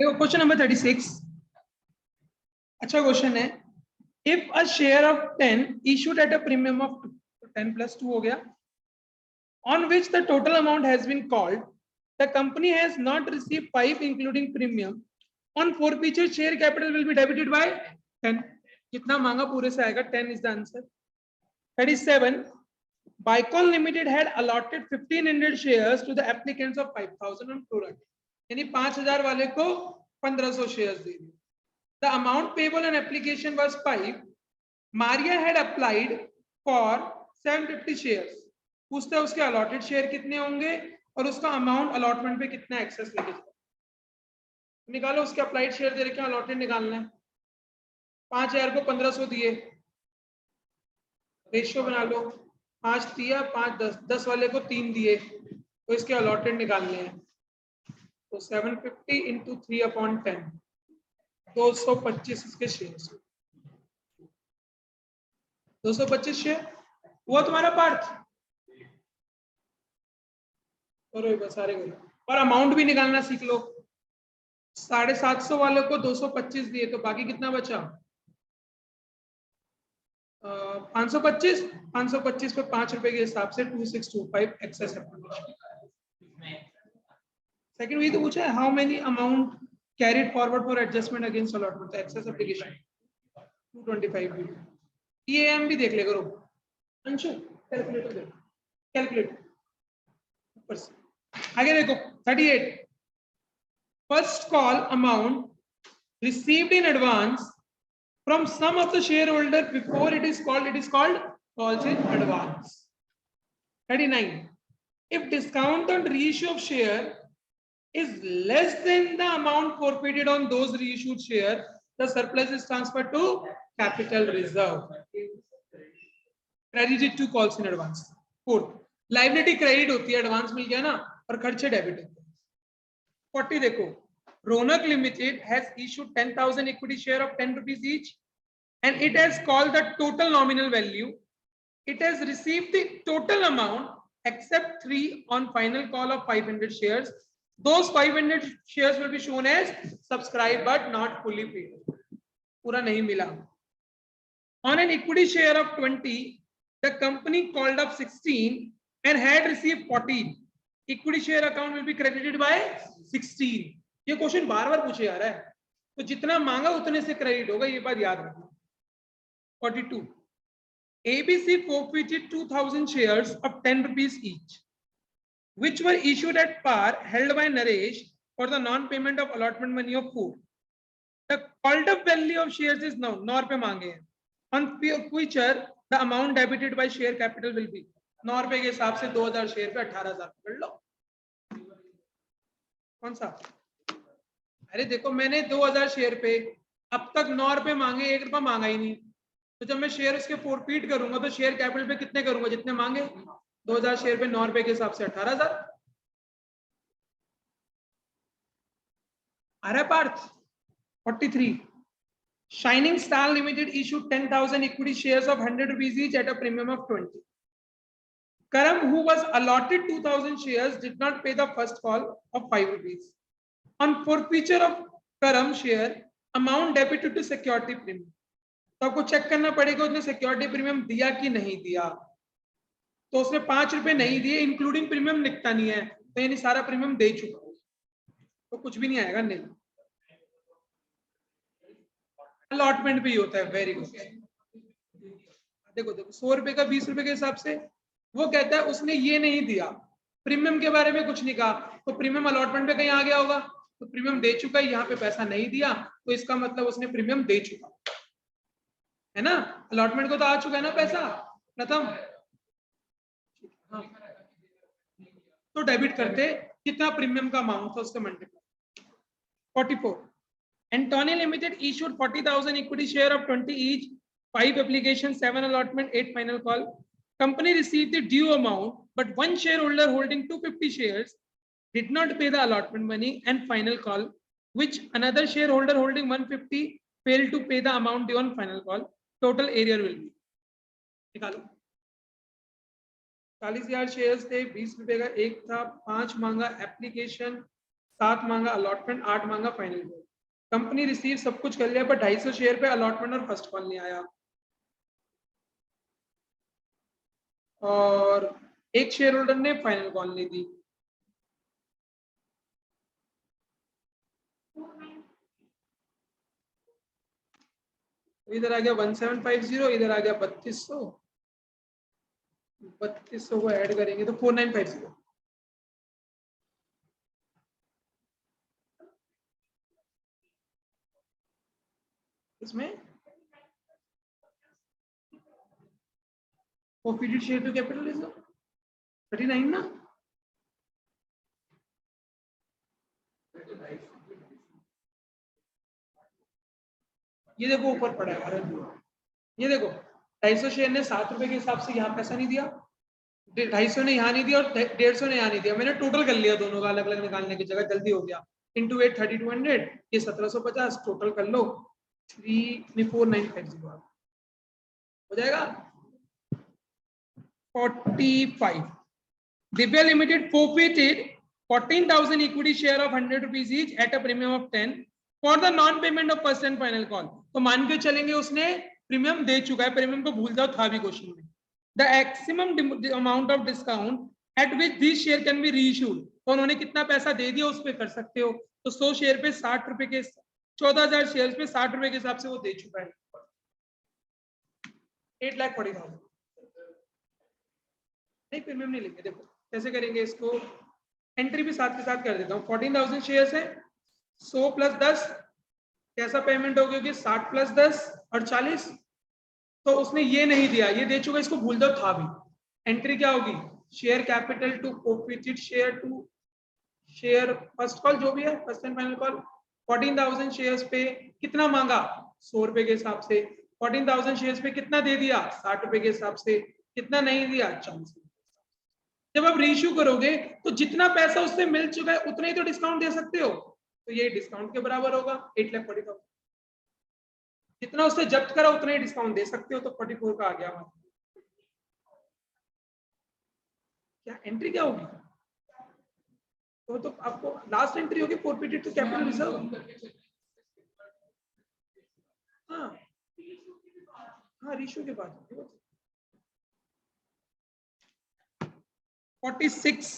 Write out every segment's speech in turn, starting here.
Question number 36 अच्छा question है। If a share of 10 issued at a premium of 10 + 2 हो गया, on which the total amount has been called, the company has not received 5 including premium, on forfeiture share capital will be debited by 10. जितना मांगा पूरे से आएगा, 10 is the answer. 37 Bicol Limited had allotted 1500 shares to the applicants of 5000 on pro-rata, यानी 5000 वाले को 1500 shares दे दिए. The amount payable on application was 5. Maria had applied for 750 shares. पूछता है उसके अलॉटेड शेयर कितने होंगे और उसका अमाउंट अलॉटमेंट पे कितना एक्सेस लेके जाए. निकालो, उसके अप्लाइड शेयर दे रखे हैं, अलॉटेड निकालना है. 5000 को 1500 दिए, रेशियो बना लो, 5 दिया 5 10, 10 वाले को 3 दिए, तो इसके अलॉटेड निकालने हैं. तो 750 इंटू 3/10, 225 इसके शेयर. 225 शेयर वो तुम्हारा पार्थ और सारे करो. और अमाउंट भी निकालना सीख लो. 750 वालों को 225 दिए, तो बाकी कितना बचा? 525. 525 पे 5 रुपए के हिसाब से 2625 एक्सेस एप्लीकेशन. सेकंड वही तो पूछा है, how many amount carried forward for adjustment against allotment. Excess application 225 भी. ईएएम भी देख ले करो अंशु, कैलकुलेटर देखो, कैलकुलेटर ऊपर से. आगे देखो 38 first call amount received in advance from some of the shareholder before it is called calls in advance. 39 if discount on reissue of share is less than the amount forfeited on those reissued share, the surplus is transferred to capital reserve. Credited to calls in advance. Fourth, liability credit होती है, advance मिल गया ना, और खर्चे debit होते हैं. 40 देखो, Ronak Limited has issued 10,000 equity share of 10 rupees each, and it has called the total nominal value. It has received the total amount except 3 on final call of 500 shares. Those 500 shares will be shown as subscribed but not fully paid. पूरा नहीं मिला. On an equity share of 20, the company called up 16 and had received 14. Equity share account will be credited by 16. ये question बार बार पूछे जा रहा है, तो जितना मांगा उतने से क्रेडिट होगा, ये बात याद रखना. 42 ABC forfeited 2000 shares of 10 rupees each, which were issued at par held by Naresh for the non-payment of allotment money of 4. The called up value of shares is now 9 रुपए मांगे हैं. On future the amount debited by share capital will be 9 रुपए के हिसाब से 2000 share पे 18000 पकड़ लो. कौन सा? अरे देखो, मैंने 2000 शेयर पे अब तक 9 रुपए मांगे, 1 रुपया मांगा ही नहीं. तो जब मैं शेयर उसके फोरफीट करूंगा तो शेयर कैपिटल पे कितने करूंगा? जितने मांगे. 2000 शेयर पे 9 रुपए के हिसाब से 18000. आ रहा Partha. 43 Shining Star Limited issued 10,000 equity shares of 100 rupees each at a premium of 20. Karam, who was allotted 2000 shares, did not pay the first call of 5 rupees. On forfeiture of Karam share, amount debited to security premium. तो आपको check करना पड़ेगा उसने security premium दिया कि नहीं दिया. तो उसने 5 रुपए नहीं दिए, इंक्लूडिंग प्रीमियम लिखता नहीं है, तो यानी सारा प्रीमियम दे चुका, तो कुछ भी नहीं आएगा. नहीं, अलॉटमेंट भी होता है. Very good. देखो देखो 100 रुपए का 20 रुपए के हिसाब से वो कहता है उसने ये नहीं दिया, प्रीमियम के बारे में कुछ नहीं कहा, तो प्रीमियम अलॉटमेंट पे कहीं आ गया होगा. तो प्रीमियम दे चुका है, यहाँ पे पैसा नहीं दिया, तो इसका मतलब उसने प्रीमियम दे चुका है ना. अलॉटमेंट को तो आ चुका है ना पैसा प्रथम. हाँ. तो डेबिट करते कितना प्रीमियम का अमाउंट था उसका multiply. 44 Antony Limited issued 40,000 equity share of 20 each, 5 applications, 7 allotment, 8 final call. Company received the due amount, but one shareholder holding 250 shares did not pay the allotment money and final call, which another shareholder holding 150 failed to pay the amount due on final call. Total area will be. निकालो. 40,000 shares थे, 20 रुपए का एक था, 5 मांगा application, 7 मांगा allotment, 8 मांगा final call. Company receive सब कुछ कर लिया पर 250 शेयर पे अलॉटमेंट और फर्स्ट कॉल नहीं आया, और एक शेयर होल्डर ने फाइनल कॉल नहीं दी। इधर आ गया 1750, इधर आ गया 3200, 3200 को ऐड करेंगे तो 4950। इसमें forfeited share to capital is 39 ना, ये देखो ऊपर पड़ा है, ये देखो 250 शेयर ने 7 रुपए के हिसाब से यहाँ पैसा नहीं दिया, 250 ने यहाँ नहीं दिया और 150 ने यहाँ नहीं दिया। मैंने टोटल कर लिया दोनों का अलग अलग निकालने की जगह, जल्दी हो गया। इंटू 8 3200, ये 1750, टोटल कर लो 4950 हो जाएगा 45। Divya limited forfeited 14,000 equity share of 100 rupees each at a premium of 10 for the non payment of first and final call। तो मान के चलेंगे उसने प्रीमियम दे चुका है, प्रीमियम को भूल जाओ, था भी क्वेश्चन में। The maximum amount of discount at which this share can be reissued, तो उन्होंने कितना पैसा दे दिया उस पे कर सकते हो। तो 100 शेयर पे 60 रुपए के, 14,000 शेयर पे 60 रुपए के हिसाब से वो दे चुका है, 8,40,000। नहीं प्रीमियम नहीं लेंगे, देखो कैसे करेंगे इसको, एंट्री भी साथ के साथ कर देता हूँ। 14,000 शेयर्स है, 100 प्लस 10 कैसा पेमेंट हो गया, 60 प्लस 10 और 40। तो उसने ये नहीं दिया, ये दे चुका, इसको भूल दो, था भी। एंट्री क्या होगी, share capital to forfeited share to share first call, जो भी है first and final call. 14,000 shares पे कितना मांगा, 100 रुपए के हिसाब से। 14,000 शेयर्स पे कितना दे दिया, 60 रुपए के हिसाब से। कितना नहीं दिया, 40। जब आप रीइश्यू करोगे तो जितना पैसा उससे मिल चुका है उतना ही तो डिस्काउंट दे सकते हो, तो ये डिस्काउंट के बराबर होगा 8,40,000। जितना उससे जब्त करा उतना ही डिस्काउंट दे सकते हो, तो 44 का आ गया हमारा। क्या एंट्री क्या होगी, तो आपको लास्ट एंट्री होगी forfeited to capital reserve। हाँ हाँ, रीइश्यू के बाद 46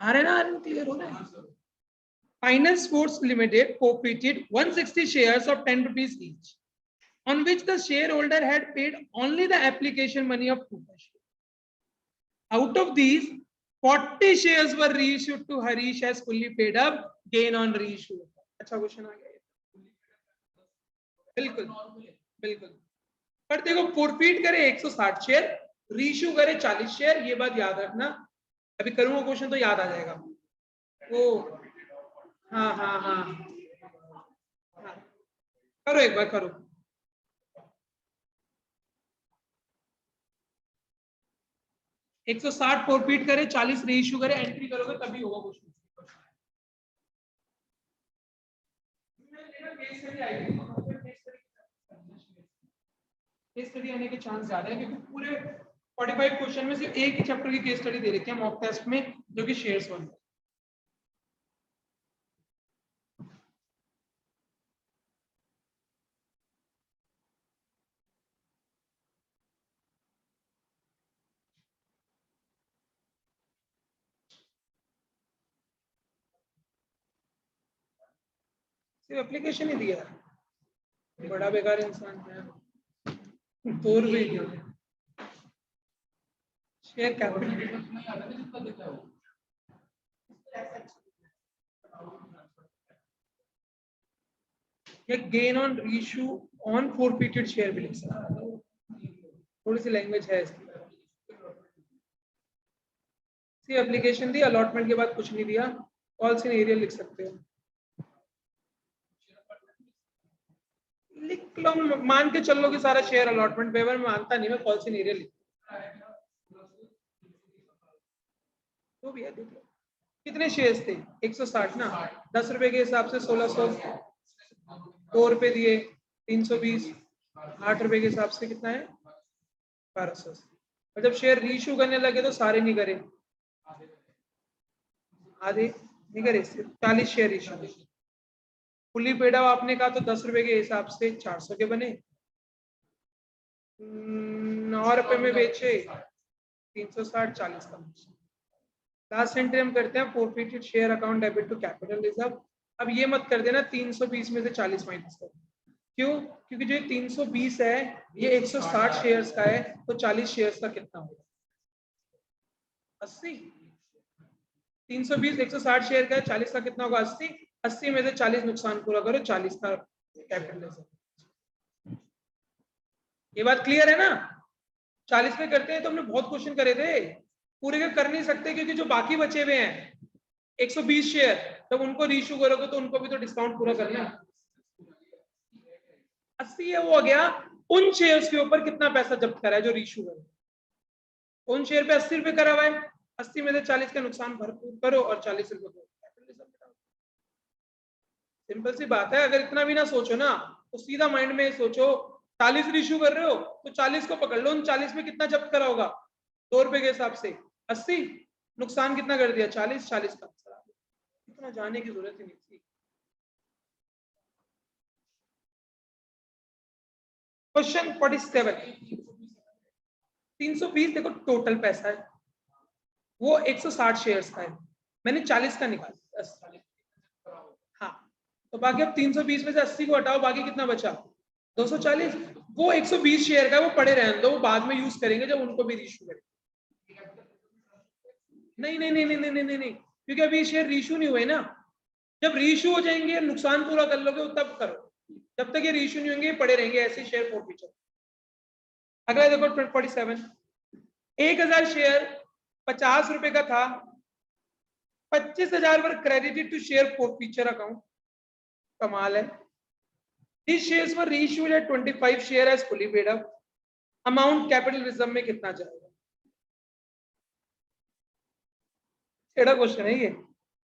आ रहे ना, आ रहे, क्लियर हो रहा है। Finance Sports Limited forfeited 160 shares of 10 rupees each, on which the shareholder had paid only the application money of 2 shares. Out of these, 40 shares were reissued to Harish as fully paid up, gain on reissue। अच्छा question आ गया, बिल्कुल बिल्कुल। पर देखो forfeit करे 160 share, reissue करे 40 share, ये बात याद रखना। अभी करूंगा क्वेश्चन तो याद आ जाएगा। ओ हाँ हाँ हाँ हाँ, करो एक बार करो। एक 160 फोरफीट करे, 40 रीइश्यू करे, एंट्री करोगे तभी होगा क्वेश्चन। केस स्टडी आने के चांस ज्यादा है, क्योंकि पूरे 45 क्वेश्चन में सिर्फ एक ही चैप्टर की केस स्टडी दे रखी है मॉक टेस्ट में, जो कि शेयर्स वन। सिर्फ एप्लीकेशन ही दिया है, बड़ा बेकार इंसान है। दूर भी share capital gain on reissue on forfeited share भी लिख सकते हैं, थोड़ी सी लैंग्वेज है इसकी। सिर्फ एप्लीकेशन दी, अलॉटमेंट के बाद कुछ नहीं दिया, कॉल्स इन एरिया लिख सकते हो, लिख लो, मान के चल लो कि सारा शेयर अलॉटमेंट पेपर में मानता नहीं, मैं कॉल्स इन एरिया लिख तो भी है। देख लो कितने शेयर्स थे, 160 ना, 10 रुपए के हिसाब से 1600, 2 रुपए दिए 320, 8 रुपए के हिसाब से कितना है 1200। और जब शेयर रीइश्यू करने लगे तो सारे नहीं करे, आधे नहीं करे, 40 share issue. Fully paid up आपने कहा तो 10 रुपए के हिसाब से 400 के बने, 9 रुपए में बेचे 360, 40 का। लास्ट एंट्री हम करते हैं forfeited share account debit to capital reserve. अब ये मत कर देना 320 में से 40 माइनस कर, क्यों? क्योंकि जो 320 है ये 160 शेयर्स का है, तो 40 शेयर्स का कितना होगा? 80। 320 160 शेयर का है, 40 का कितना होगा? 80। 80 में से 40 नुकसान पूरा करो, 40 का कैपिटल रिजर्व। ये बात क्लियर है ना? 40 पे करते हैं तो हमने बहुत क्वेश्चन करे थे, पूरे के कर नहीं सकते क्योंकि जो बाकी बचे हुए हैं 120 शेयर, जब उनको रीइश्यू करोगे तो उनको भी तो डिस्काउंट पूरा करना है। 80 है वो हो गया, उन शेयर्स के ऊपर कितना पैसा जब्त करा है जो रीइश्यू करो, उन शेयर पे 80 रुपए करा हुआ है, 80 में से 40 का नुकसान भरपूर करो और 40 रुपए को सिंपल सी बात है। अगर इतना भी ना सोचो ना तो सीधा माइंड में सोचो 40 रीइश्यू कर रहे हो तो 40 को पकड़ लो, उन 40 में कितना जब्त करा होगा 2 रुपए के हिसाब से, 80 नुकसान कितना कर दिया 40, 40 का इतना जाने की जरूरत ही नहीं थी। क्वेश्चन 47, 320 देखो टोटल पैसा है, वो 160 शेयर्स का है, मैंने 40 का निकाला। हाँ तो बाकी अब 320 में से 80 को हटाओ, बाकी कितना बचा 240। वो 120 शेयर का है, वो पड़े रहने दो, वो बाद में यूज करेंगे जब उनको भी रीइश्यू करेंगे। नहीं नहीं नहीं नहीं नहीं नहीं नहीं, क्योंकि अभी शेयर रीइश्यू नहीं हुए ना, जब रीइश्यू हो जाएंगे नुकसान पूरा कर लोगे तब करो, जब तक ये रीइश्यू नहीं होंगे पड़े रहेंगे ऐसे शेयर फॉरफीचर। अगला देखो 47, 1000 शेयर 50 रुपए का था, 25,000 पर credited to share forfeiture account. कमाल है। These shares were reissued at 25 share as fully paid up. Amount capital reserve में कितना जाएगा? एड़ा क्वेश्चन है ये,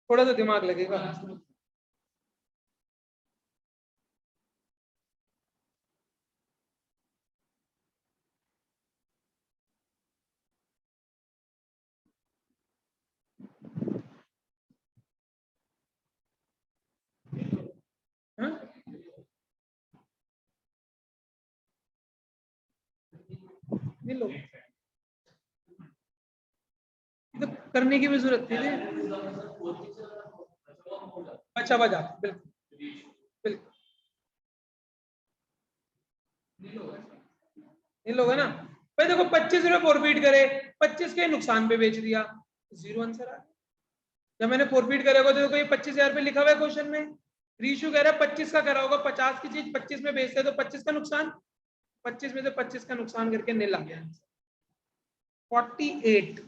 थोड़ा सा दिमाग लगेगा। लो तो करने की भी जरूरत थी, अच्छा बजा बिल्कुल बिल्कुल नहीं लोगे ना भाई। देखो 25 रुपए फॉरफीट करे, 25 के नुकसान पे बेच दिया, जीरो आंसर आ गया। जब मैंने फॉरफीट करेगा तो देखो ये 25,000 पे लिखा हुआ है क्वेश्चन में, रीइश्यू कह रहा है 25 का करा होगा, 50 की चीज 25 में बेचते हैं तो 25 का नुकसान, 25 में से 25 का नुकसान करके नील आ गया। 48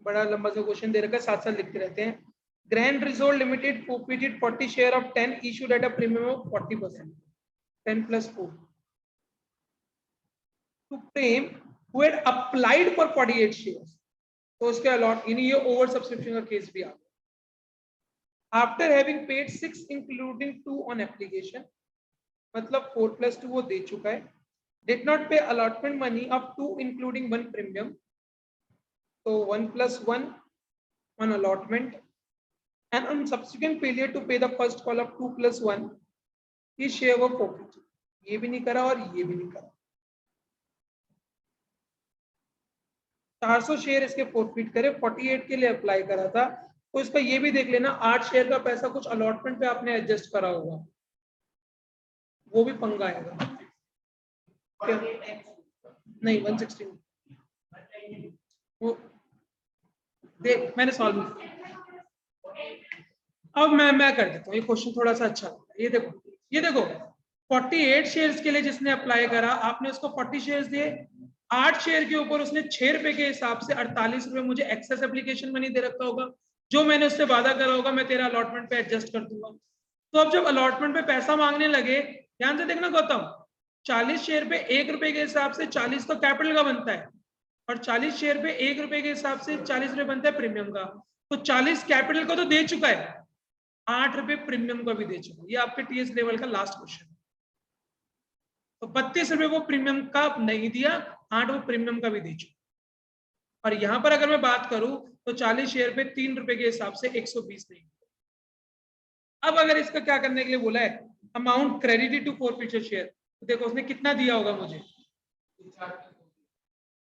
बड़ा लंबा सा क्वेश्चन दे रखा है, साथ साथ लिखते रहते हैं। Grand resort limited forfeited 40 share of 10 issued at a premium of 40%, 10 plus 4 to Prem who had applied for 48 shares, तो उसके अलॉट यानी ये ओवर सब्सक्रिप्शन का केस भी आ गया। After having paid 6 including 2 on application, मतलब 4 plus 2 वो दे चुका है। डिड नॉट पे allotment money of 2 including 1 premium, तो 1 plus 1 on allotment, and on subsequent failure to pay the first call of 2 plus 1 his share was forfeited। ये भी नहीं करा और ये भी नहीं करा। 400 शेयर इसके फॉरफिट करे, 48 के लिए अप्लाई करा था, तो इसका ये भी देख लेना 8 शेयर का पैसा कुछ अलॉटमेंट पे आपने एडजस्ट करा होगा, वो भी पंगा आएगा। नहीं 160 वो देख मैंने सॉल्व किया। अब मैं कर देता हूँ, ये क्वेश्चन थोड़ा सा अच्छा होगा। ये देखो 48 शेयर्स के लिए जिसने अप्लाई करा, आपने उसको 40 शेयर्स दिए, 8 शेयर के ऊपर उसने 6 रुपए के हिसाब से 48 रुपए मुझे एक्सेस एप्लीकेशन मनी दे रखा होगा, जो मैंने उससे वादा करा होगा मैं तेरा अलॉटमेंट पे एडजस्ट कर दूंगा। तो अब जब अलॉटमेंट पे पैसा मांगने लगे, ध्यान से देखना गौतम, 40 शेयर पे 1 रुपए के हिसाब से 40 तो कैपिटल का बनता है, और 40 शेयर पे 1 रुपए के हिसाब से 40 रुपए बनता है प्रीमियम का, तो 40 कैपिटल का तो दे चुका है, 8 रुपए प्रीमियम का भी दे चुका। ये आपके टीएस लेवल का लास्ट क्वेश्चन। तो 32 रुपए वो प्रीमियम का नहीं दिया, 8 वो प्रीमियम का भी दे चुका। और यहां पर अगर मैं बात करूं तो 40 शेयर पे 3 रुपए के हिसाब से 120 नहीं। अब अगर इसका क्या करने के लिए बोला है, अमाउंट क्रेडिटेड टू फोरफिचर शेयर, तो देखो उसने कितना दिया होगा मुझे,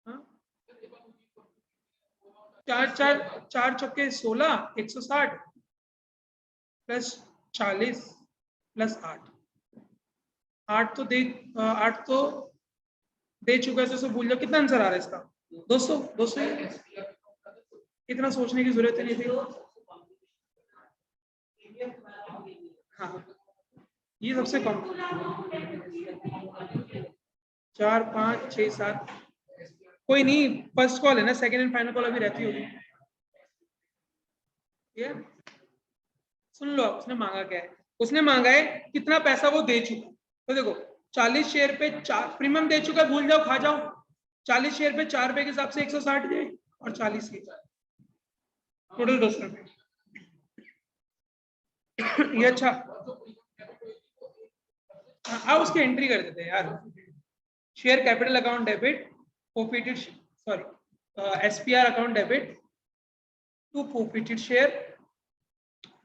हाँ? 4 चौके 16, 160 प्लस 40 प्लस 8 तो दे 8 तो दे चुका है, तो भूल जाओ। कितना आंसर आ रहा है इसका? 200। इतना सोचने की जरूरत नहीं थी। हाँ, ये सबसे कम 4 5 6 7, कोई नहीं, फर्स्ट कॉल है ना, सेकंड एंड फाइनल कॉल अभी रहती होगी। ये सुन लो, आप उसने मांगा क्या है, उसने मांगा है कितना पैसा वो दे चुका। तो देखो 40 शेयर पे 4 प्रीमियम दे चुका है, भूल जाओ, खा जाओ। 40 शेयर पे 4 रुपए के हिसाब से 160 दे, और 40 के टोटल 200 रुपए। ये अच्छा, हाँ उसकी एंट्री कर देते हैं यार। Share capital account debit, forfeited, sorry, SPR account debit to forfeited share,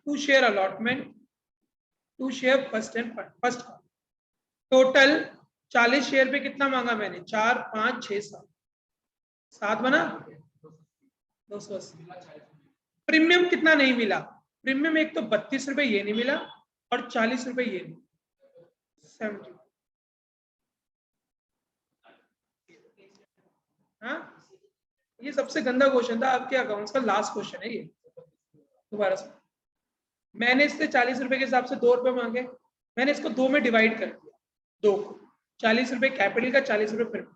to share allotment, to share first total 40 share पे कितना मांगा मैंने? 4 5 6 7 बना 280। प्रीमियम कितना नहीं मिला? प्रीमियम एक तो 32 रुपए ये नहीं मिला, और 40 रुपए ये नहीं, 70। हाँ, ये सबसे गंदा क्वेश्चन था आपके अकाउंट्स का, लास्ट क्वेश्चन है ये। दोबारा से मैंने इससे 40 रुपए के हिसाब से 2 रुपए मांगे, मैंने इसको 2 में डिवाइड कर दिया, 2 को 40 रुपए कैपिटल का, 40 रुपए प्रीमियम।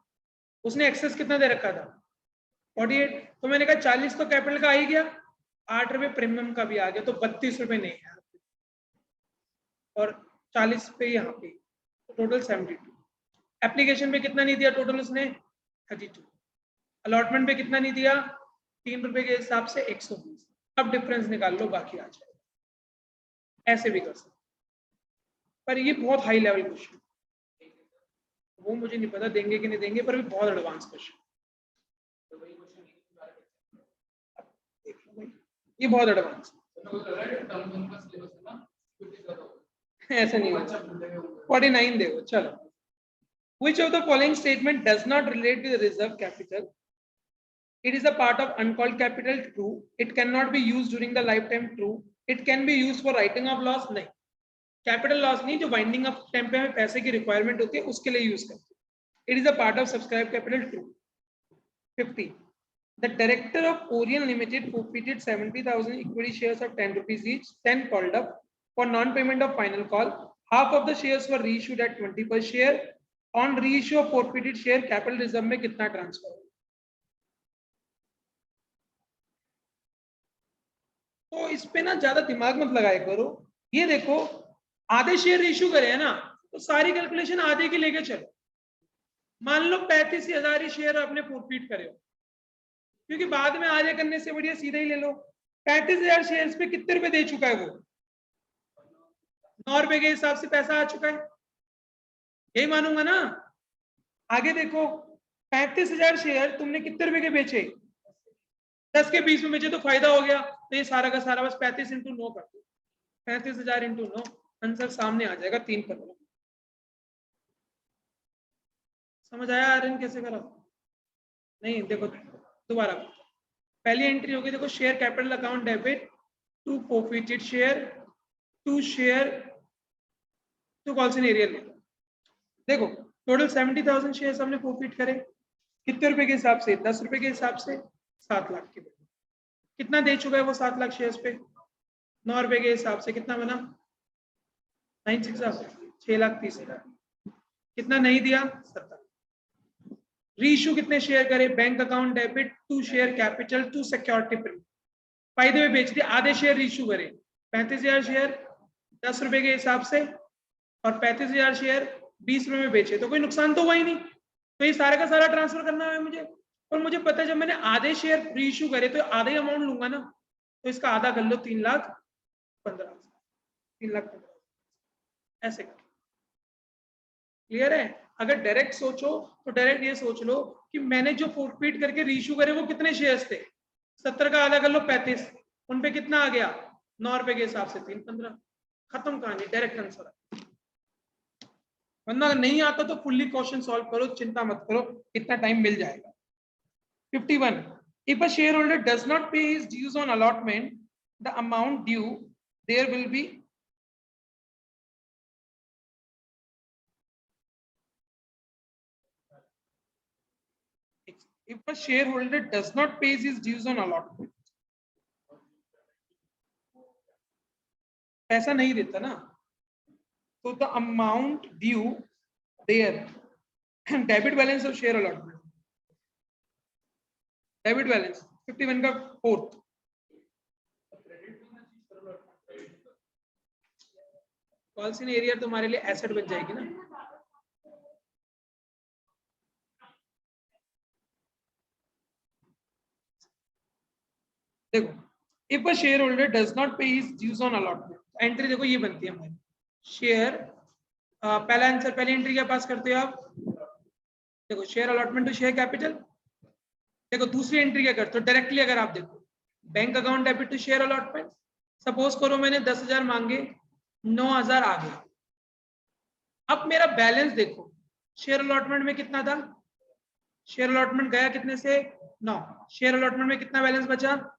उसने एक्सेस कितना दे रखा था? 48। तो मैंने कहा 40 तो कैपिटल का आ ही गया, 8 रुपए प्रीमियम का भी आ गया, तो 32 रुपए नहीं है, और 40 पे यहाँ पे टोटल 72। एप्लीकेशन पे कितना नहीं दिया टोटल उसने? 32। अलॉटमेंट पे कितना नहीं दिया? 3 रुपए के हिसाब से 120। अब डिफरेंस निकाल लो, बाकी आ जाएगा। ऐसे भी कर सकते, पर ये बहुत हाई लेवल क्वेश्चन, वो मुझे नहीं पता देंगे कि नहीं देंगे, पर भी बहुत एडवांस क्वेश्चन, ये बहुत एडवांस। ऐसा नहीं होगा, 49 देखो। चलो, which of the following statement does not relate to the reserve capital? It is a part of uncalled capital, true. It cannot be used during the lifetime, true. It can be used for writing of loss, नहीं। Capital loss नहीं, जो binding of time पे हमें पैसे की requirement होती है उसके लिए यूज करते हैं। It is a part of subscribe capital, true. 50, the director of Orion Limited forfeited 70,000 equity shares of 10 rupees each, 10 called up for non-payment of final call. Half of the shares were reissued at 20 per share. On reissue of forfeited share, capital reserve में कितना transfer हो? तो इस पे ना ज्यादा दिमाग मत लगाया करो। ये देखो, आधे शेयर इश्यू करे है ना, तो सारी कैलकुलेशन आधे की लेके चलो। मान लो 35,000 ही शेयर आपने फॉरफिट करे हो, क्योंकि बाद में आधे करने से बढ़िया सीधा ही ले लो। 35,000 शेयर्स पे कितने रुपए दे चुका है वो? 9 रुपए के हिसाब से पैसा आ चुका है, यही मानूंगा ना। आगे देखो, 35,000 शेयर तुमने कितने रुपए के बेचे? 10 के 20 में बेचे, तो फायदा हो गया। तो ये सारा का सारा बस 35 इंटू 9 कर दो, 35,000 इंटू 9, आंसर सामने आ जाएगा 315। समझ आया आर्यन कैसे करा? नहीं, देखो दोबारा, पहली एंट्री होगी, देखो share capital account debit to forfeited share, to share to calls in arrear ले लो। देखो टोटल 70,000 शेयर हमने फॉरफिट करे, कितने रुपए के हिसाब से? 10 रुपए के हिसाब से 7 लाख के। कितना दे चुका है वो 7 लाख शेयर्स पे? 9 रुपए के हिसाब से कितना बना? 6,30,000। कितना नहीं दिया? 70। रीइश्यू कितने शेयर करे? Bank account debit to share capital to security premium, फायदे में बेच दिए, आधे शेयर रीइश्यू करे। 35,000 शेयर 10 रुपए के हिसाब से, और 35,000 शेयर 20 रुपए में बेचे, तो कोई नुकसान तो हुआ ही नहीं। तो ये सारा का सारा ट्रांसफर करना है मुझे, और मुझे पता है जब मैंने आधे शेयर रीइश्यू करे तो आधे अमाउंट लूंगा ना, तो इसका आधा कर लो, 3,15,000, 3,15,000 ऐसे कर। क्लियर है? अगर डायरेक्ट सोचो तो डायरेक्ट ये सोच लो कि मैंने जो फोरफीट करके रीइश्यू करे वो कितने शेयर्स थे, 70 का आधा कर लो 35, उन पे कितना आ गया 9 रुपए के हिसाब से 315, खत्म कहानी, डायरेक्ट आंसर। वरना अगर नहीं आता तो फुल्ली क्वेश्चन सॉल्व करो, चिंता मत करो, इतना टाइम मिल जाएगा। 51, if a shareholder does not pay his dues on allotment, the amount due there will be if a shareholder does not pay his dues on allotment, पैसा नहीं देता ना, तो the amount due there debit balance of share allotment, debit balance 51 का fourth, calls in area तुम्हारे लिए asset बन जाएगी ना। देखो, if a share holder does not pay his dues on allotment, entry देखो ये बनती है हमारी शेयर, पहला आंसर, पहली एंट्री क्या पास करते हो आप, देखो share allotment to share capital. देखो दूसरी एंट्री क्या करते हो डायरेक्टली, अगर आप देखो bank account debit to share allotment, suppose करो मैंने 10,000 मांगे, 9,000 आ गया। अब मेरा बैलेंस देखो, शेयर अलॉटमेंट में कितना था, शेयर अलॉटमेंट गया कितने से 9, शेयर अलॉटमेंट में कितना बैलेंस बचा,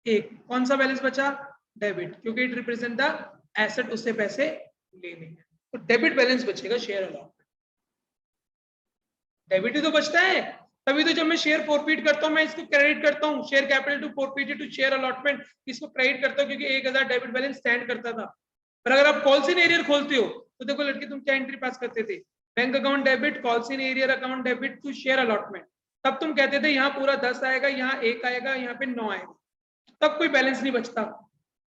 एक, कौन सा बैलेंस बचा, डेबिट, क्योंकि इट रिप्रेजेंट द एसेट, उससे पैसे लेने हैं, तो डेबिट बैलेंस बचेगा शेयर अलॉटमेंट, डेबिट ही तो बचता है। तभी तो जब मैं शेयर फोरफीट करता हूं मैं इसको क्रेडिट करता हूं, share capital to forfeit to share allotment, इसको क्रेडिट करता हूं क्योंकि 1,000 डेबिट बैलेंस स्टैंड करता था। पर अगर आप कॉल्स इन एरियर खोलते हो तो देखो लड़के तुम क्या एंट्री पास करते थे, bank account debit, calls in arrear account debit to share allotment, तब तुम कहते थे यहाँ पूरा 10 आएगा, यहाँ 1 आएगा, यहाँ पे 9 आएगा, तब कोई बैलेंस नहीं बचता,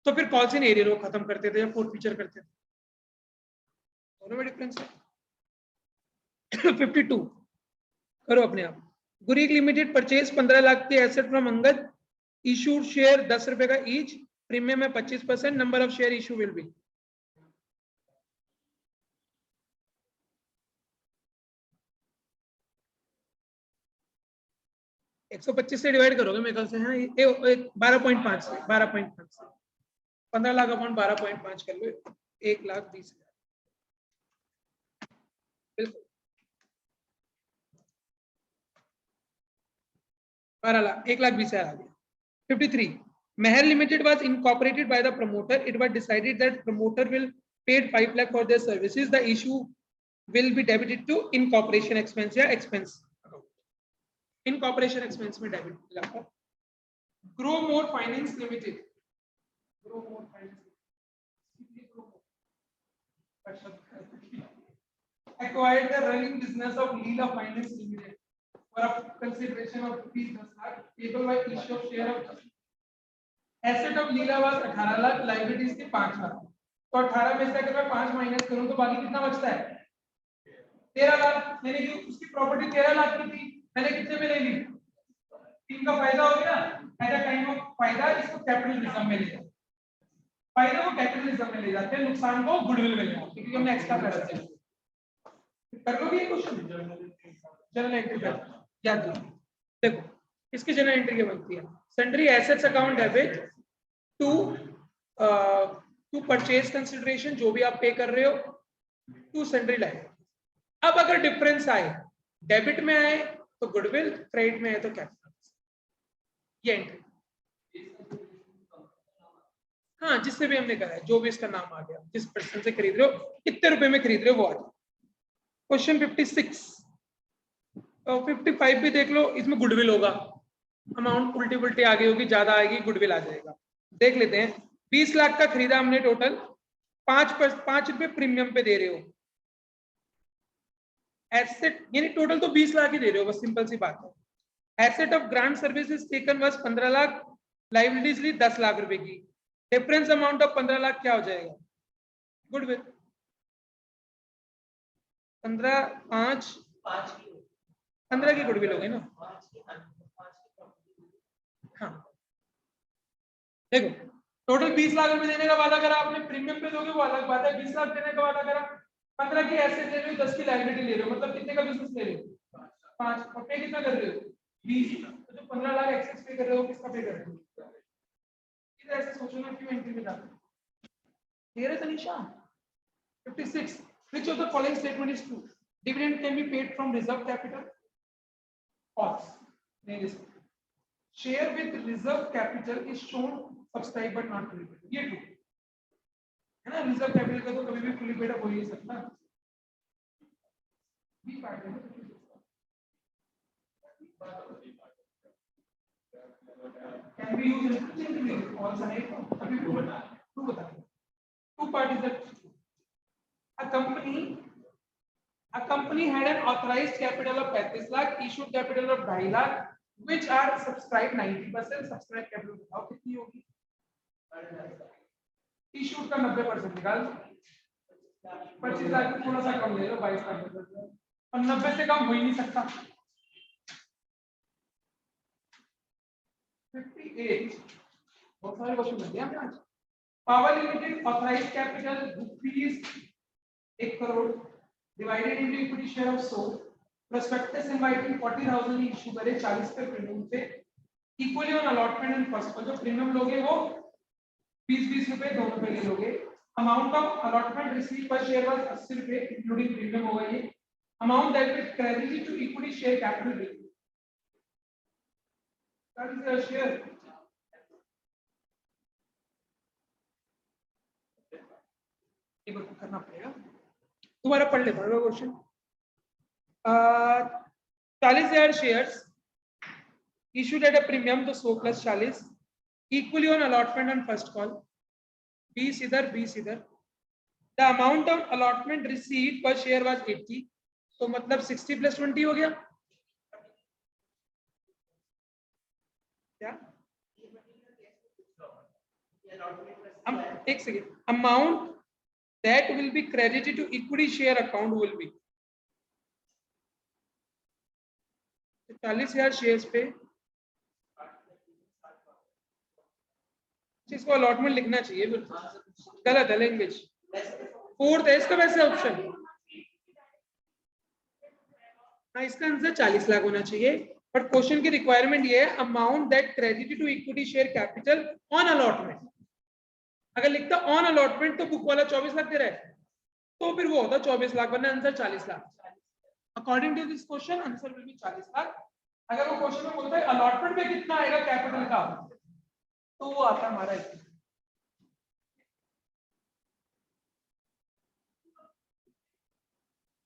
तो फिर कॉल्स इन एरियर को खत्म करते थे या फोरफीचर करते थे, दोनों में डिफरेंस है। 52 करो अपने आप। गुरीक लिमिटेड परचेज 15 लाख के asset from Angad, issued share 10 रुपए का ईच, प्रीमियम है 25%, number of share issue will be, एक 125 से डिवाइड करोगे मेरे ख्याल से, हाँ 12.5 से, 12.5 से 15 लाख अपॉन 12.5 कर लो, 1,20,000, बिल्कुल 12 लाख, 1,20,000 आ गया। 53, Meher Limited was incorporated by the promoter. It was decided that promoter will paid 5 lakh for their services. The issue will be debited to incorporation expense या expense account. Incorporation expense में debit लगा। Grow More Finance Limited. Grow More Finance. Acquired the running business of Leela Finance Limited for a consideration of ₹10 lakh, payable by issue of share of asset of Leela was 18 lakh, liabilities थी 5 लाख, तो 18 में से अगर मैं 5 minus करूं तो बाकी कितना बचता है 13 लाख, यानी कि उसकी प्रॉपर्टी 13 लाख की थी, मैंने कितने में ले ली, 3 का फायदा हो गया, एट अ टाइम ऑफ फायदा इसको कैपिटल रिजर्व में ले जाओ, फायदा को कैपिटल रिजर्व में ले जाते हैं, नुकसान को गुडविल में ले जाओ, क्योंकि हमने एक्स्ट्रा कर रखा है। कर लोगे ये क्वेश्चन, जनरल एंट्री कर याद रखो। देखो इसकी जनरल एंट्री क्या बनती है, sundry assets account debit to purchase consideration, जो भी आप पे कर रहे हो, टू सन्ड्री लायबिलिटी। अब अगर डिफरेंस आए, डेबिट में आए तो गुडविल, क्रेडिट में आए तो कैपिटल, ये एंट्री, हाँ जिससे भी हमने करा है, जो भी इसका नाम आ गया, जिस पर्सन से खरीद रहे हो, कितने रुपए में खरीद रहे हो वो आ जाए। क्वेश्चन 56 और 55 भी देख लो, इसमें गुडविल होगा, अमाउंट उल्टी पुल्टी आ गई होगी, ज्यादा आएगी, गुडविल आ जाएगा। देख लेते हैं, 20 लाख का खरीदा हमने टोटल, 5 रुपए प्रीमियम पे दे रहे हो, एसेट यानी टोटल तो 20 लाख ही दे रहे हो, बस सिंपल सी बात है। Asset of grant services taken was 15 lakh, liabilities ली 10 लाख रुपए की, डिफरेंस अमाउंट ऑफ 15 लाख क्या हो जाएगा, गुडविल। 15 की गुडविल हो गई ना, हाँ देखो टोटल 20 लाख रुपए देने का वादा करा आपने, प्रीमियम पे दोगे वो अलग बात है, 20 लाख देने का वादा करा, 15 की एसेट ले रहे हो, 10 की लायबिलिटी ले रहे हो, मतलब कितने का बिजनेस ले रहे हो? 5। और पे कितना कर रहे हो? 20। तो जो 15 लाख एक्सेस पे कर रहे हो किसका पे कर रहे हो? इधर ऐसे सोचो ना, क्यों एंट्री में जाते हो? क्लियर है Tanisha? 56. Which of the following statement is true? Dividend can be paid from reserve capital. False. नहीं दे सकते. Share with reserve capital is shown subscribed but not fully paid. ये true है ना? रिजर्व कैपिटल का तो कभी भी फुली पेड अप हो ही नहीं सकता. बी पार्ट है. Can be used interchangeably. Also नहीं तो अभी भी बता. True बता. Two part is that a company had an authorized capital of 35 lakh, issued capital of 2.5 lakh, which are subscribed 90%. Subscribed capital बताओ कितनी होगी? issued का 90% निकाल. 25 लाख में थोड़ा सा कम ले लो, 22 लाख, और 90 से कम हो ही नहीं सकता. 58. बहुत सारे क्वेश्चन बन गए हमने आज. Power limited authorised capital rupees 1 crore divided into equity share of 100. Prospectus inviting 40,000 issue करे 40 पे प्रीमियम पे. Equally on allotment and first जो प्रीमियम लोगे वो 20-20 रुपए दोनों पे ले लोगे. अमाउंट ऑफ अलॉटमेंट रिसीव पर शेयर वाज 80 रुपए इंक्लूडिंग प्रीमियम होगा. ये amount that is credited to equity share capital that is share. एक बार करना पड़ेगा, दोबारा पढ़ लेता हूँ question. 40,000 shares issued at a premium to 100 plus 40 equally on allotment and first call. 20 इधर 20 इधर. The amount of allotment received per share was 80. तो मतलब 60 plus 20 हो गया क्या? एक second. Amount that will be credited to equity share account will be 40,000 shares पे. इसको अलॉटमेंट लिखना चाहिए, गलत है लैंग्वेज. फोर्थ है इसका वैसे ऑप्शन. हाँ, इसका आंसर 40 लाख होना चाहिए. बट क्वेश्चन की रिक्वायरमेंट ये है amount that credited to equity share capital on allotment. अगर लिखता ऑन अलॉटमेंट तो बुक वाला 24 लाख दे रहा है, तो फिर वो होता 24 लाख, वरना answer 40 lakh. According to this question answer will be 40 lakh. अगर वो क्वेश्चन में बोलता है अलॉटमेंट पे कितना आएगा कैपिटल का, तो वो आता हमारा.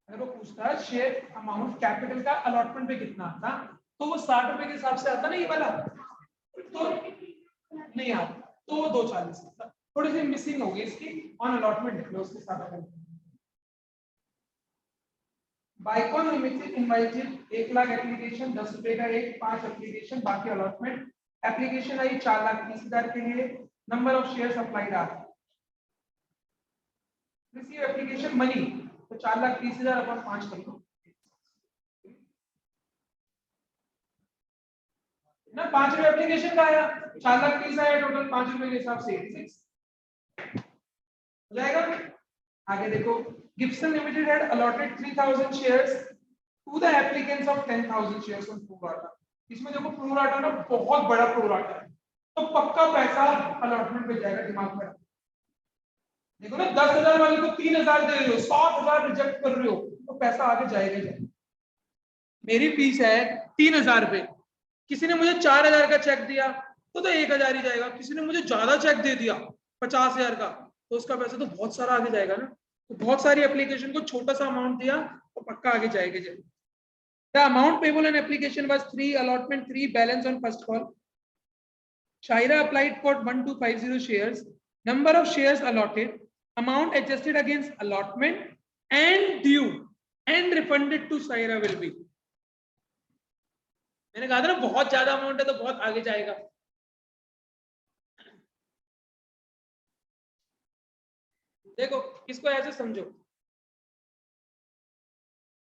अगर वो पूछता है शेयर अमाउंट कैपिटल का अलॉटमेंट पे कितना आता, तो वो 60 रुपए के हिसाब से आता ना ये वाला, तो नहीं आता, तो वो 240 आता. थोड़ी सी मिसिंग होगी इसकी. ऑन अलॉटमेंट लिख लो उसके साथ. बाइकॉन लिमिटेड इनवाइटेड 1 लाख एप्लीकेशन, 10 रुपए का एक, 5 एप्लीकेशन, बाकी अलॉटमेंट. एप्लीकेशन आई 4,30,000 के लिए. Number of shares applied are. Receive application money, तो 4,30,000 अपन 5 कर लो ना. 5 रुपए एप्लीकेशन का आया, 4,30,000 आया टोटल. 5 रुपए के हिसाब से 86 हो जाएगा. आगे देखो. Gibson limited had allotted 3,000 shares to the applicants of 10,000 shares on pro rata. इसमें देखो प्रो राटा ना बहुत बड़ा प्रो राटा है, तो पक्का पैसा अलॉटमेंट पे जाएगा. दिमाग में देखो ना, 10,000 वाले को 3,000 दे रहे हो, 7,000 रिजेक्ट कर रहे हो, तो पैसा आगे जाएगा जाएगा. मेरी फीस है 3,000 रुपए, किसी ने मुझे 4,000 का चेक दिया तो 1,000 ही जाएगा. किसी ने मुझे ज्यादा चेक दे दिया 50,000 का, तो उसका पैसा तो बहुत सारा आगे जाएगा ना. तो बहुत सारी एप्लीकेशन को छोटा सा अमाउंट दिया तो पक्का आगे जाएगा जाएगा. The amount payable on application was 3, allotment 3, balance on first call. Shaira applied for 1,250 shares. Number of shares allotted, amount adjusted against allotment and due and refunded to Shaira will be. मैंने कहा था ना बहुत ज्यादा amount है तो बहुत आगे जाएगा. देखो इसको ऐसे समझो.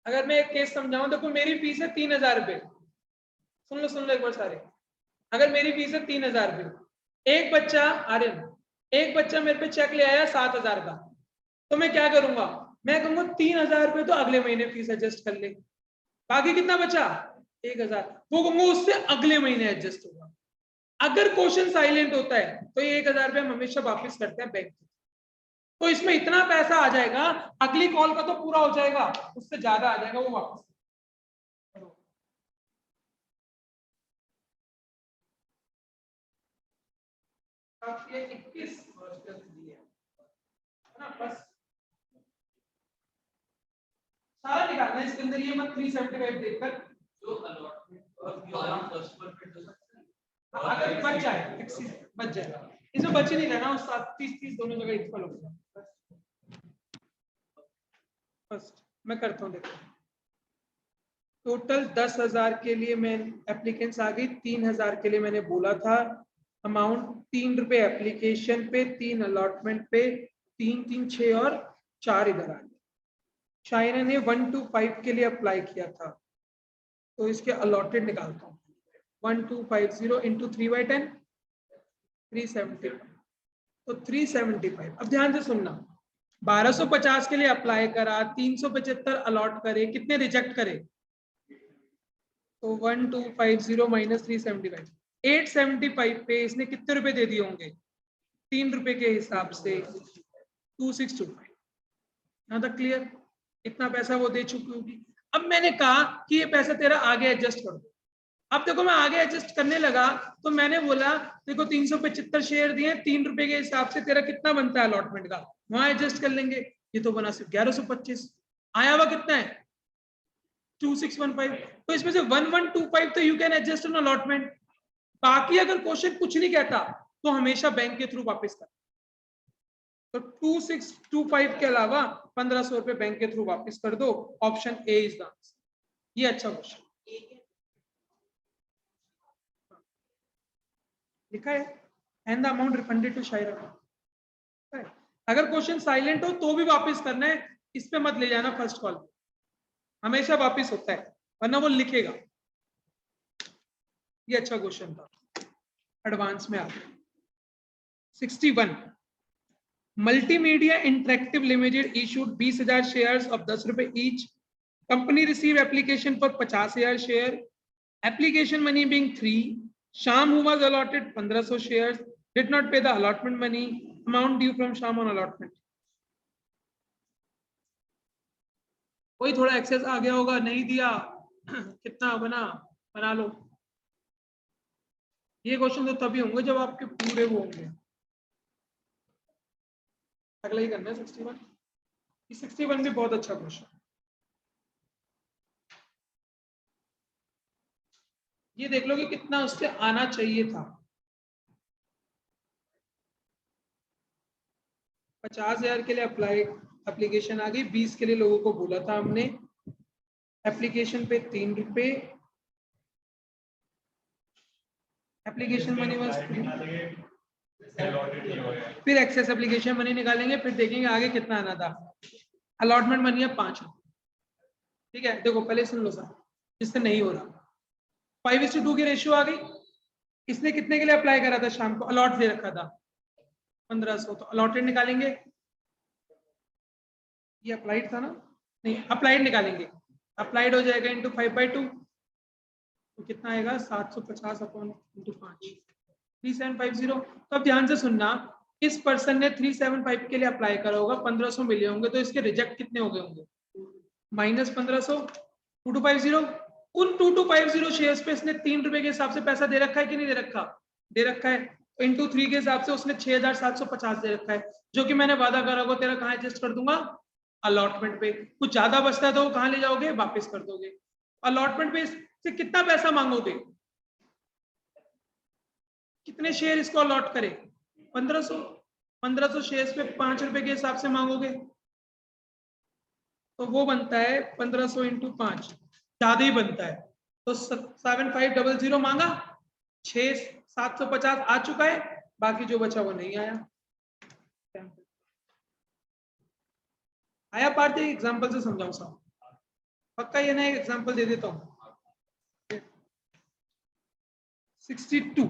अगर मैं एक केस समझाऊं, देखो मेरी फीस है 3,000 रुपए. सुन लो एक बार सारे. अगर मेरी फीस है 3,000 रुपए, एक बच्चा मेरे पे चेक ले आया 7,000 का, तो मैं क्या करूंगा? मैं कहूंगा 3,000 रुपए तो अगले महीने फीस एडजस्ट कर ले, बाकी कितना बचा 1,000, वो कहूंगा उससे अगले महीने एडजस्ट होगा। अगर क्वेश्चन साइलेंट होता है तो ये 1,000 रुपए हम हमेशा वापस करते हैं बैंक, तो इसमें इतना पैसा आ जाएगा, अगली कॉल का तो पूरा हो जाएगा, उससे ज्यादा आ जाएगा वो वापस। ये 21 ना, बस सारा निकालना है इसके अंदर, ये मत 375 देखकर जो अगर बच जाए बच जाएगा, इसमें बच ही नहीं रहना, उस 30-30 दोनों जगह इक्वल हो जाए। फर्स्ट मैं करता हूँ, देखो टोटल 10,000 के लिए मैं एप्लीकेंट्स आ गई, 3,000 के लिए मैंने बोला था अमाउंट, 3 रुपए एप्लीकेशन पे, 3 अलॉटमेंट पे, 3 6 और 4 इधर आ गए। शायरा ने 1 to 5 के लिए अप्लाई किया था, तो इसके अलॉटेड निकालता हूँ, 1250 इंटू 3/10 375, तो 375। अब ध्यान से सुनना, 1250 के लिए अप्लाई करा, 375 अलॉट करे, कितने रिजेक्ट करे, तो 1250 माइनस 375, 875 पे इसने कितने रुपए दे दिए होंगे, 3 रुपए के हिसाब से 2625। यहाँ तक क्लियर, इतना पैसा वो दे चुकी होगी। अब मैंने कहा कि ये पैसा तेरा आगे एडजस्ट कर दो, अब देखो मैं आगे एडजस्ट करने लगा, तो मैंने बोला देखो 375 शेयर दिए, 3 रुपए के हिसाब से तेरा कितना बनता है अलॉटमेंट का, वहां एडजस्ट कर लेंगे, ये तो बना सिर्फ 1125, आया हुआ कितना है 2615, तो इसमें से 1125 तो you can adjust on allotment, बाकी अगर क्वेश्चन कुछ नहीं कहता तो हमेशा बैंक के थ्रू वापस कर, तो 2625 के अलावा 1500 रुपए बैंक के थ्रू वापस कर दो, option A is the answer, ये अच्छा क्वेश्चन लिखा है, and the amount refunded to Shaira. अगर क्वेश्चन साइलेंट हो तो भी वापस करना है, इस पे मत ले जाना फर्स्ट कॉल, हमेशा वापस होता है, वरना वो लिखेगा। ये अच्छा क्वेश्चन था, एडवांस में आ गया। 61 multimedia interactive limited issued 20,000 shares of 10 रुपए each, company receive application for 50,000 share, application money being 3, Sham who was allotted 1500 shares did not pay the allotment money, amount due from Sham on allotment। कोई थोड़ा access आ गया होगा, नहीं दिया कितना बना लो। ये क्वेश्चन तो तभी होंगे जब आपके पूरे वो होंगे। अगला ही करना है 61, 61 भी बहुत अच्छा क्वेश्चन, ये देख लो कि कितना उससे आना चाहिए था। 50,000 के लिए अप्लाई एप्लीकेशन आ गई, 20 के लिए लोगों को बोला था हमने, एप्लीकेशन पे 3 रुपए, एप्लीकेशन मनी बस, फिर एक्सेस एप्लीकेशन मनी निकालेंगे, फिर देखेंगे आगे कितना आना था, अलॉटमेंट मनी है 5 रुपए, ठीक है। देखो पहले सुन लो सर, जिससे नहीं हो रहा, 5:2 की रेशियो आ गई, इसने कितने के लिए अप्लाई करा था, शाम को अलॉट दे रखा था 1500, तो अलॉटेड निकालेंगे, ये अप्लाइड था ना, नहीं अप्लाइड निकालेंगे, अप्लाइड हो जाएगा इंटू 5/2, तो कितना आएगा 750 अपॉन इंटू 5, 3750। तो अब ध्यान से सुनना, इस पर्सन ने 375 के लिए अप्लाई करा होगा, 1500 मिले होंगे, तो इसके रिजेक्ट कितने हो गए होंगे, -1500, 2250, उन 2250 शेयर्स पे इसने 3 रुपए के हिसाब से पैसा दे रखा है कि नहीं दे रखा, दे रखा है, इंटू 3 के हिसाब से उसने 6750 दे रखा है, जो कि मैंने वादा करा होगा तेरा कहाँ एडजस्ट कर दूंगा, अलॉटमेंट पे। कुछ ज्यादा बचता है तो कहाँ ले जाओगे, वापस कर दोगे, अलॉटमेंट पे से कितना पैसा मांगोगे, कितने शेयर इसको अलॉट करे, 1500 शेयर्स पे 5 रुपए के हिसाब से मांगोगे, तो वो बनता है 1500 इंटू 5, ज्यादा ही बनता है, तो 7500 मांगा, 6750 आ चुका है, बाकी जो बचा वो नहीं आया। आया पार्थ, एग्जांपल से समझाऊं साहब, पक्का ये ना एक एग्जांपल दे देता हूं। 62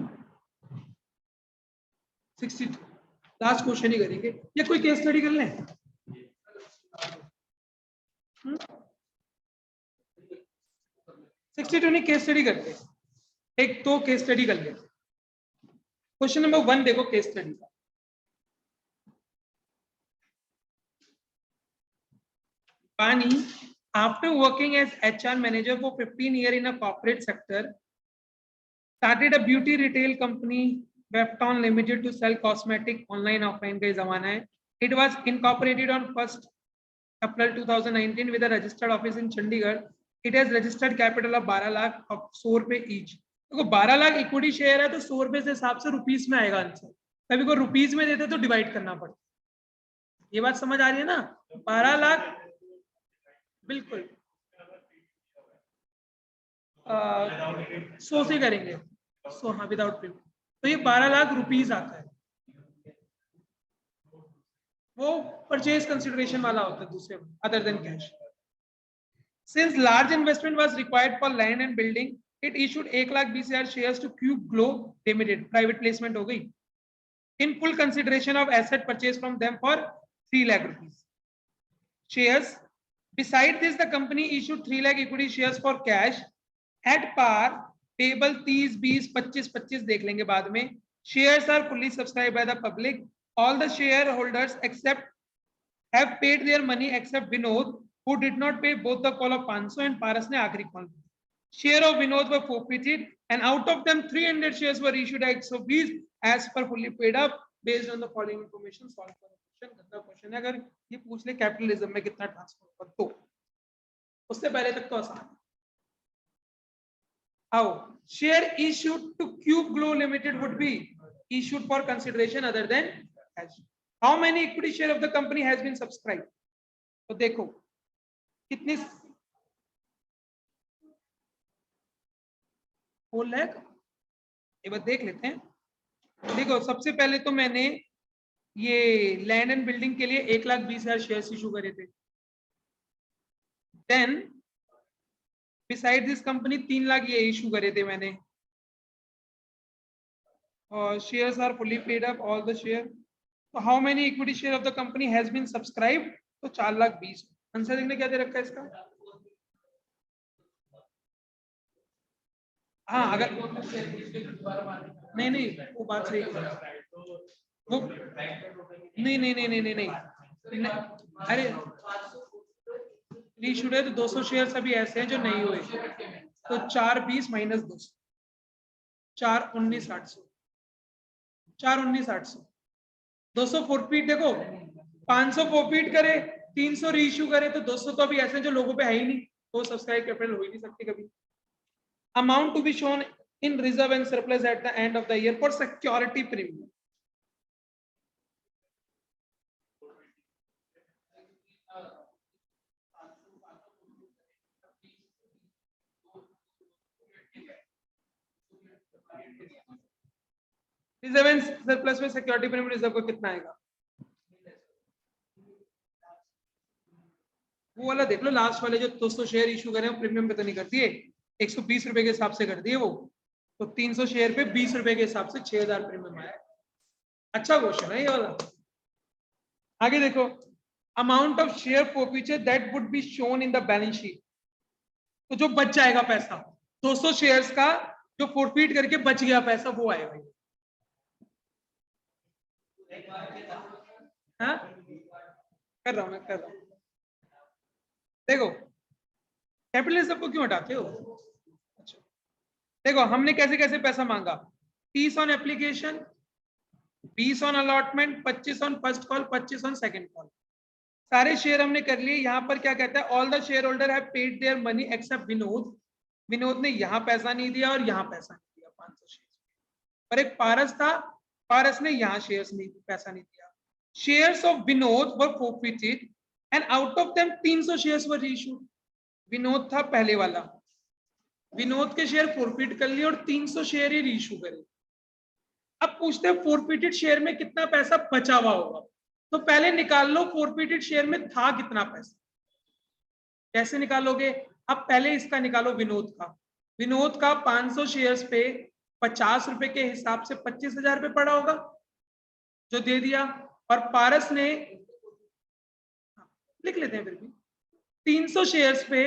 लास्ट क्वेश्चन ही करेंगे, ये कोई केस स्टडी कर लें, 62 नहीं, केस स्टडी करते, एक तो केस स्टडी कर लेते। क्वेश्चन नंबर 1 देखो केस स्टडी का। Pani, after working as HR manager for 15 years in a corporate sector, started a beauty retail company, Webtoon Limited, to sell cosmetic online offline का जमाना है। It was incorporated on 1st April 2019 with a registered office in Chandigarh. It has registered capital of 12 lakh of 100 रुपए each। देखो 12 lakh equity share है तो 100 रुपए से हिसाब से रुपीस में आएगा आंसर। कभी को रुपीस में देते तो डिवाइड करना पड़ता। ये बात समझ आ रही है ना? 12 लाख बिल्कुल 100 से करेंगे, 100 हाँ विदाउट प्रीमियम, तो ये 12 लाख रुपीस आता है। वो परचेज कंसिडरेशन वाला होता है दूसरे other than cash. Since large investment was required for land and building, it issued 1,20,000 shares to Cube Glow Limited, private placement हो गई, in full consideration of asset purchase from them for 3 lakh rupees shares. Besides this, the company issued 3 lakh equity shares for cash at par, payable 30, 20, 25, 25 देख लेंगे बाद में। Shares are fully subscribed by the public. All the shareholders except have paid their money except Vinod, who did not pay both the call of 500 and Paras ने आखिरी call. Share of Vinod were forfeited and out of them 300 shares were issued at 120 as per fully paid up based on the following information. Solve for question, गंदा question है। अगर ये पूछ ले capitalism में कितना ट्रांसफर होगा तो उससे पहले तक तो आसान। How share issued to Cube Glow Limited would be issued for consideration other than cash. How many equity share of the company has been subscribed? तो देखो कितनी 4 लाख, एक बार देख लेते हैं। देखो सबसे पहले तो मैंने ये लैंड एंड बिल्डिंग के लिए 1,20,000 शेयर्स इशू करे थे। Then beside this company 3 lakh ये इशू करे थे मैंने, और shares are fully paid up all the share. तो how many equity share of the company has been subscribed? तो 4,20,000। आंसर देखने क्या दे रखा है इसका? हाँ अगर नहीं वो बात सही है वो नहीं अरे रीशूड है तो 200 शेयर्स अभी ऐसे हैं जो नहीं हुए, तो 4,20 माइनस 200, 4,19,800, 4,19,800, 200 फोरफीट। देखो 500 फोरफीट करे, 300 रीइश्यू करे, तो 200 तो अभी ऐसे हैं जो लोगों पे है ही नहीं, तो सब्सक्राइब कैपिटल हो ही नहीं सकती कभी। Amount to be shown in reserve and surplus at the end of the year for security premium. Reserve and surplus में सिक्योरिटी प्रीमियम रिजर्व को कितना आएगा? वो वाला देख लो, लास्ट वाले जो 200 शेयर इशू करे प्रीमियम पे तो नहीं कर दिए, 120 रुपए के हिसाब से कर दिए वो, तो 300 शेयर पे 20 रुपए के हिसाब से 6,000 प्रीमियम आया। अच्छा क्वेश्चन है ये वाला। आगे देखो, amount of share forfeiture that would be shown in the balance sheet. तो जो बच जाएगा पैसा 200 शेयर्स का, जो फॉरफीट करके बच गया पैसा, वो आएगा। हाँ कर रहा हूं। देखो कैपिटलिज्म को क्यों हटाते हो? अच्छा देखो हमने कैसे कैसे पैसा मांगा, 30 on application, 20 on allotment, 25 on first call, 25 on second call. सारे शेयर हमने कर लिए। यहाँ पर क्या कहता है? All the share holder have paid their money except Vinod. Vinod ने यहाँ पैसा नहीं दिया और यहाँ पैसा नहीं दिया 500 शेयर। और एक पारस था, पारस ने यहाँ शेयर्स नहीं पैसा नहीं दिया। Shares of Vinod were forfeited and out of them 300 shares were reissued. Vinod था पहले वाला, विनोद के शेयर फॉरफीट कर लिए और 300 शेयर ही रीइश्यू करे। अब पूछते हैं फॉरफीटेड शेयर में कितना पैसा बचा हुआ होगा, तो पहले निकाल लो फॉरफीटेड शेयर में था कितना पैसा। कैसे निकालोगे? अब पहले इसका निकालो विनोद का। विनोद का 500 शेयर्स पे 50 रुपए के हिसाब से 25,000 रुपए पड़ा होगा जो दे दिया, और पारस ने लिख लेते हैं फिर भी 300 शेयर्स पे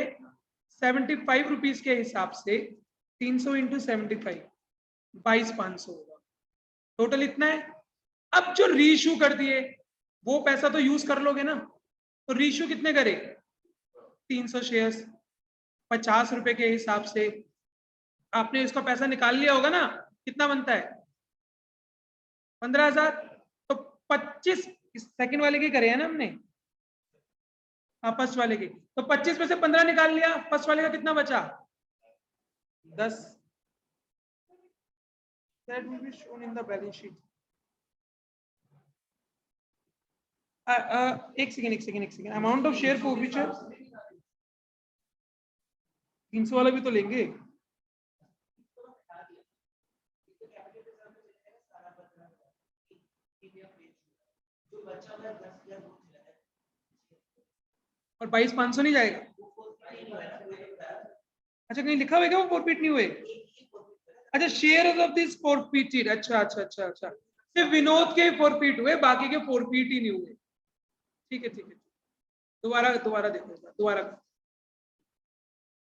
75 रुपीज के हिसाब से 300 इंटू 75 22,500 होगा, टोटल इतना है। अब जो रीइश्यू कर दिए वो पैसा तो यूज कर लोगे ना, तो रीइश्यू कितने करे, 300 शेयर्स 50 रुपए के हिसाब से आपने इसका पैसा निकाल लिया होगा ना, कितना बनता है 15,000। तो 25 सेकंड वाले के करे हैं ना हमने, हाँ फर्स्ट वाले के, तो 25 में से 15 निकाल लिया, फर्स्ट वाले का कितना बचा 10। That will be shown in the balance sheet. एक second, amount of share forfeiture 300 वाला भी तो लेंगे। और 22,500 नहीं जाएगा, अच्छा कहीं लिखा हुआ है क्या वो फॉरफीट नहीं हुए, अच्छा शेयर ऑफ दिस फॉरफीटेड, अच्छा, सिर्फ विनोद के फॉरफीट हुए, बाकी के फॉरफीट ही नहीं हुए। ठीक है, दोबारा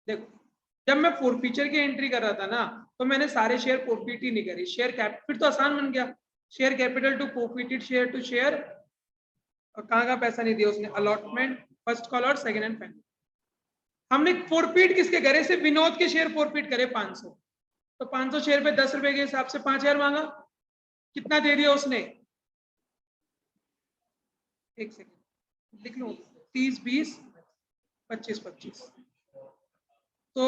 देखो, जब मैं फॉरफीचर की एंट्री कर रहा था ना, तो मैंने सारे शेयर फॉरफीट ही नहीं करी, शेयर कैपिटल फिर तो आसान बन गया, share capital to forfeited share to share, और कहाँ पैसा नहीं दिया उसने, अलॉटमेंट, फर्स्ट कॉल और सेकंड एंड फाइनल। हमने फॉरफीट किसके करे, सिर्फ विनोद के शेयर फॉरफीट करे 500, तो 500 शेयर पे 10 रुपए के हिसाब से 5,000 मांगा, कितना दे दिया उसने, एक सेकेंड लिख लो, 30 20 25 25, तो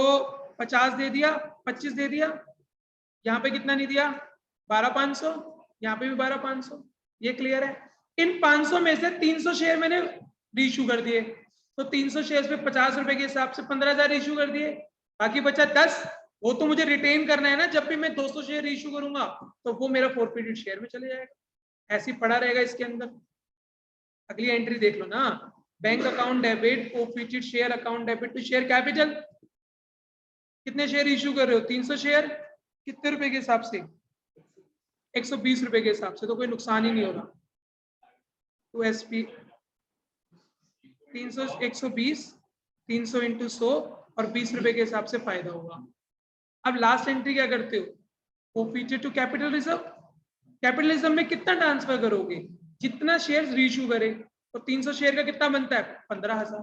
50 दे दिया, 25 दे दिया, यहाँ पे कितना नहीं दिया 12,500, यहाँ पे भी 12,500, ये क्लियर है। इन 500 में से 300 शेयर मैंने रीइश्यू कर दिए, तो 300 शेयर पे 50 रुपए के हिसाब से 15,000 इश्यू कर दिए, बाकी बचा 10, वो तो मुझे रिटेन करना है ना, जब भी मैं 200 शेयर इश्यू करूंगा तो वो मेरा फॉरफीटेड शेयर में चले जाएगा, ऐसे ही पड़ा रहेगा इसके अंदर। अगली एंट्री देख लो ना, bank account debit forfeited share account debit to share capital, कितने शेयर इश्यू कर रहे हो 300 शेयर, कितने रुपए के हिसाब से 120 रुपए के हिसाब से, तो कोई नुकसान ही नहीं होगा, तो एसपी 300 120 300 इंटू 100 और 20 रुपए के हिसाब से फायदा होगा। अब लास्ट एंट्री क्या करते हो, forfeited to capital reserve, capital reserve में कितना ट्रांसफर करोगे, जितना शेयर्स रीइश्यू करे, तो 300 शेयर का कितना बनता है 15,000,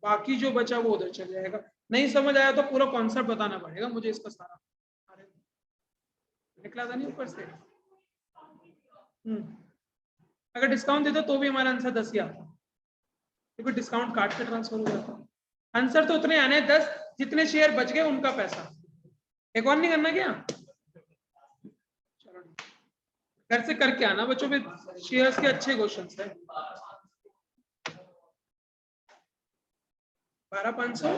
बाकी जो बचा वो उधर चल जाएगा। नहीं समझ आया तो पूरा कॉन्सेप्ट बताना पड़ेगा मुझे इसका सारा, निकला था नहीं ऊपर से। अगर डिस्काउंट देता तो भी हमारा आंसर 10 ही आता, क्योंकि डिस्काउंट काट के ट्रांसफर हो जाता। आंसर तो उतने आने 10, जितने शेयर बच गए उनका पैसा। एक और नहीं करना क्या, चलो घर से करके आना बच्चों में, शेयर्स के अच्छे क्वेश्चंस है। 12,500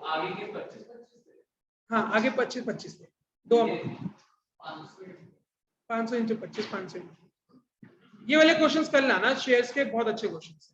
आगे के 25, हाँ आगे 25 दो 500 इंटू 25 500, ये वाले क्वेश्चंस कर लाना, शेयर्स के बहुत अच्छे क्वेश्चंस।